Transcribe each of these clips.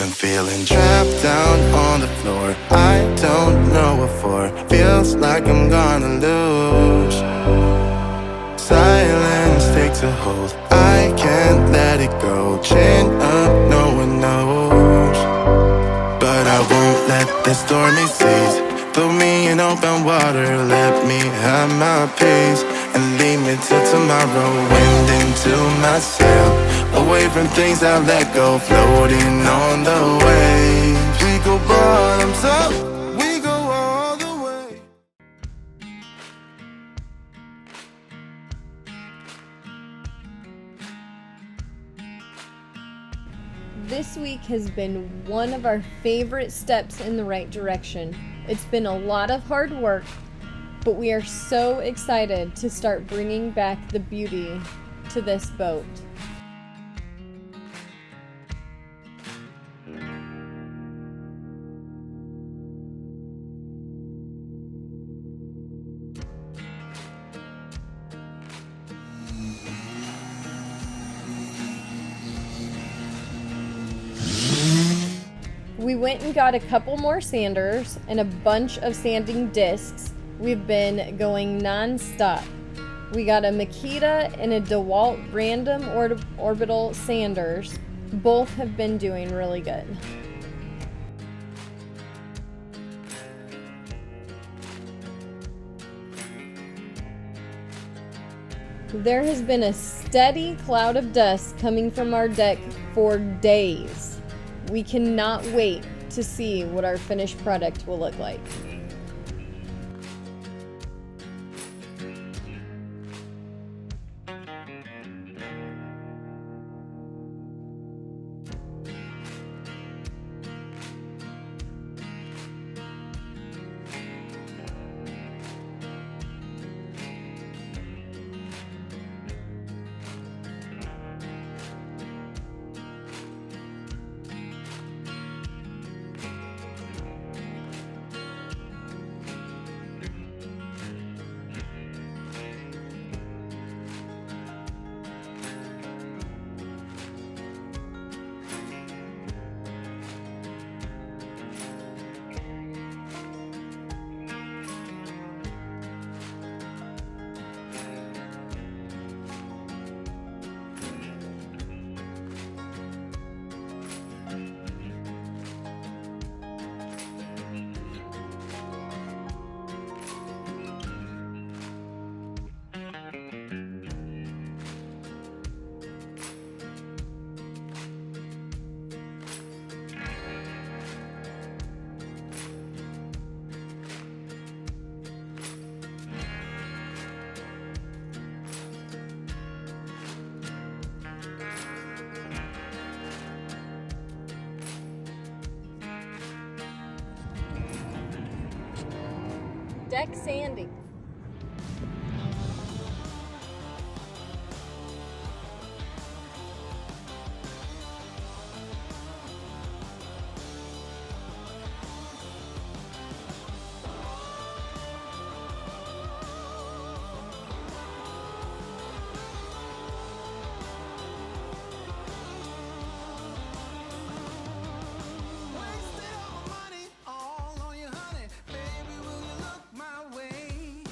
been feeling trapped down on the floor. I don't know what for. Feels like I'm gonna lose. Silence takes a hold. I can't let it go. Chain up, no one knows. But I won't let the stormy seas throw me in open water. Let me have my peace and leave me till tomorrow. Wind into my sail, away from things I let go. Floating on the waves, we go bottoms up, we go all the way. This week has been one of our favorite steps in the right direction. It's been a lot of hard work, but we are so excited to start bringing back the beauty to this boat. We went and got a couple more sanders and a bunch of sanding discs. We've been going nonstop. We got a Makita and a DeWalt random orbital sanders. Both have been doing really good. There has been a steady cloud of dust coming from our deck for days. We cannot wait to see what our finished product will look like. Deck sanding. Wasted all my money, all on you, honey. Baby, will you look my way?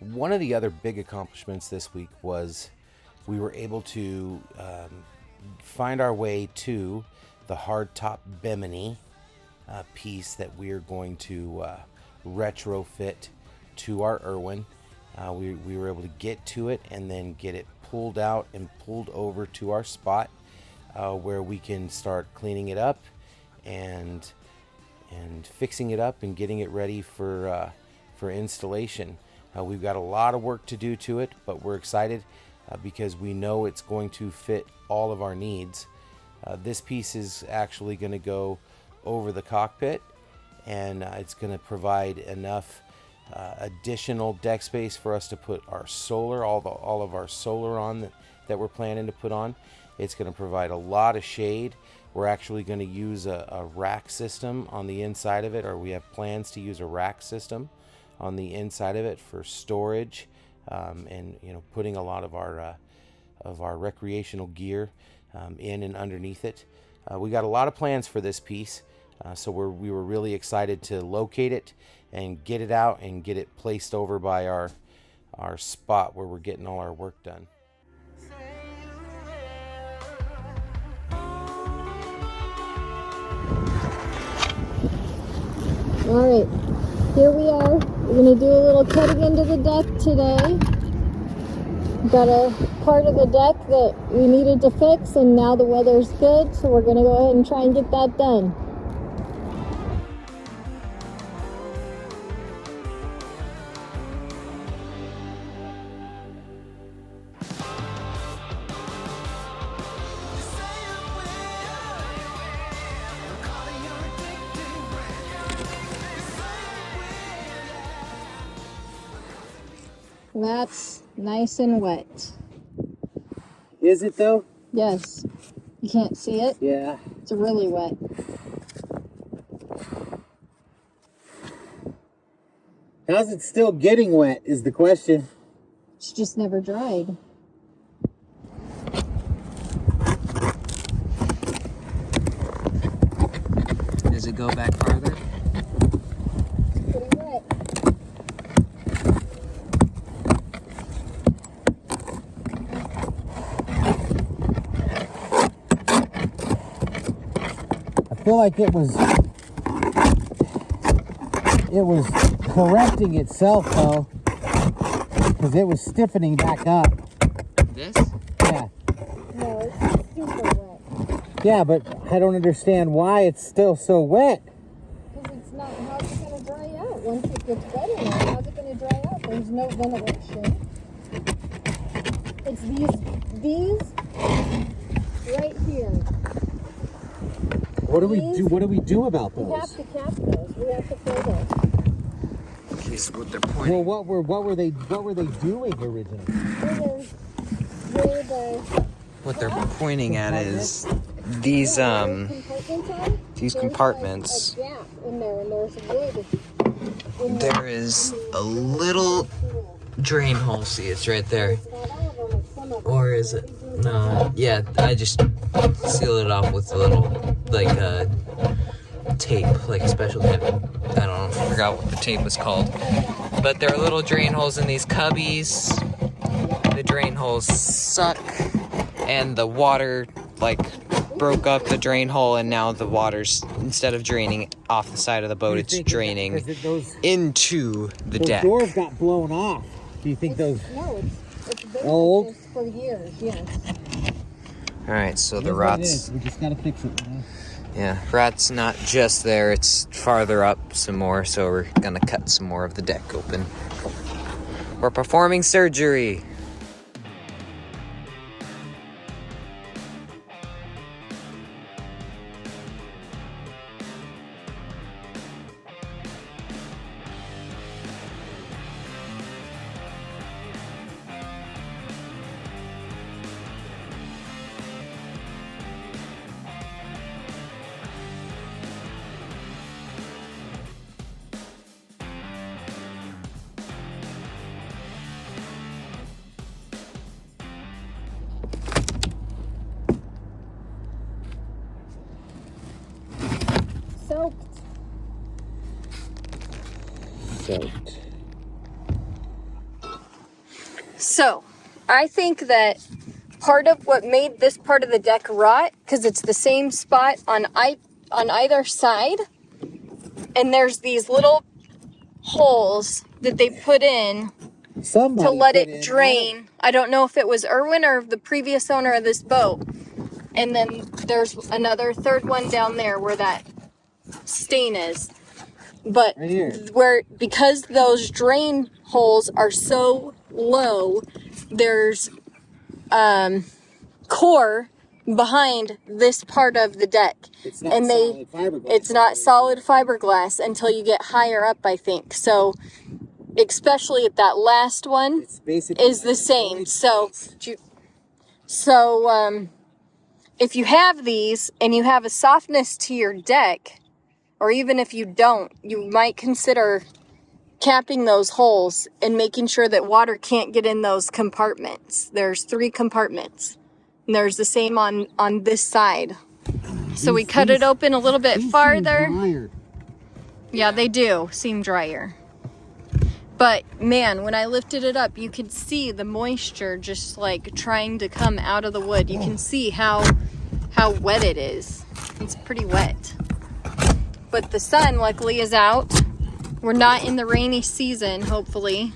One of the other big accomplishments this week was we were able to find our way to the hardtop Bimini piece that we're going to retrofit to our Irwin. We were able to get to it and then get it pulled out and pulled over to our spot where we can start cleaning it up and fixing it up and getting it ready for installation. We've got a lot of work to do to it, but we're excited because we know it's going to fit all of our needs. This piece is actually going to go over the cockpit, and it's going to provide enough additional deck space for us to put our solar, all of our solar on that we're planning to put on. It's going to provide a lot of shade. We're actually going to use a rack system on the inside of it, or we have plans to use a rack system on the inside of it for storage, and putting a lot of our recreational gear in and underneath it. We got a lot of plans for this piece, so we were really excited to locate it and get it out and get it placed over by our spot where we're getting all our work done. All right. Here we are. We're going to do a little cutting into the deck today. Got a part of the deck that we needed to fix, and now the weather's good, so we're going to go ahead and try and get that done. That's nice and wet. Is it though? Yes. You can't see it? Yeah. It's really wet. How's it still getting wet is the question. It's just never dried. Does it go back farther? Pretty wet. I feel like it was correcting itself though, because it was stiffening back up. This? Yeah. No, it's super wet. Yeah, but I don't understand why it's still so wet. Because it's not, how's it going to dry out? Once it gets wet in there, how's it going to dry out? There's no ventilation. It's these right here. What do we do? What do we do about We have those? to cap those. We have to fill those. Here's what they're pointing. Well, what were they doing originally? Where the What they're pointing at is these compartments. There's like a gap in there, and there's wood in There is a little drain hole. See, it's right there. Or is it? No. Yeah, I just sealed it off with a little, tape, like a special kind of, I don't know, I forgot what the tape was called. But there are little drain holes in these cubbies. The drain holes suck, and the water, broke up the drain hole, and now the water's, instead of draining off the side of the boat, it's draining into the deck. Those doors got blown off. Do you think those? No, it's been Old? like this for years, yes. Alright, so the Here's what it rot's, is. We just gotta fix it. yeah, rot's not just there, it's farther up some more, so we're gonna cut some more of the deck open. We're performing surgery. soaked. So, I think that part of what made this part of the deck rot, because it's the same spot on either side, and there's these little holes that they put in Somebody to let put it in- drain. I don't know if it was Irwin or the previous owner of this boat. And then there's another third one down there where that stain is. But Right here. because those drain holes are so low, there's core behind this part of the deck. It's not And solid fiberglass. it's not solid fiberglass until you get higher up, I think. So especially at that last one It's basically is like the a same. void So if you have these and you have a softness to your deck, or even if you don't, you might consider capping those holes and making sure that water can't get in those compartments. There's 3 compartments, and there's the same on this side. So we cut it open a little bit These seem farther. drier. Yeah, they do seem drier. But man, when I lifted it up, you could see the moisture just like trying to come out of the wood. You can see how wet it is. It's pretty wet. But the sun luckily is out. We're not in the rainy season, hopefully.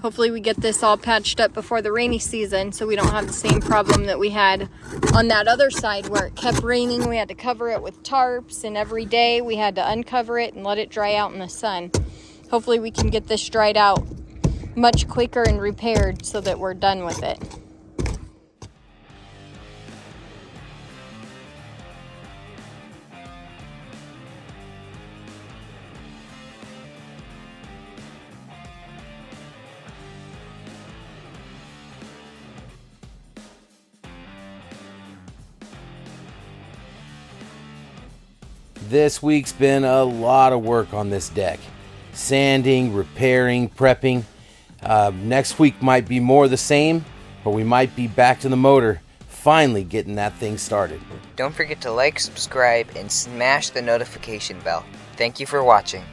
Hopefully we get this all patched up before the rainy season so we don't have the same problem that we had on that other side where it kept raining. We had to cover it with tarps, and every day we had to uncover it and let it dry out in the sun. Hopefully we can get this dried out much quicker and repaired so that we're done with it. This week's been a lot of work on this deck. Sanding, repairing, prepping. Next week might be more of the same, but we might be back to the motor, finally getting that thing started. Don't forget to like, subscribe, and smash the notification bell. Thank you for watching.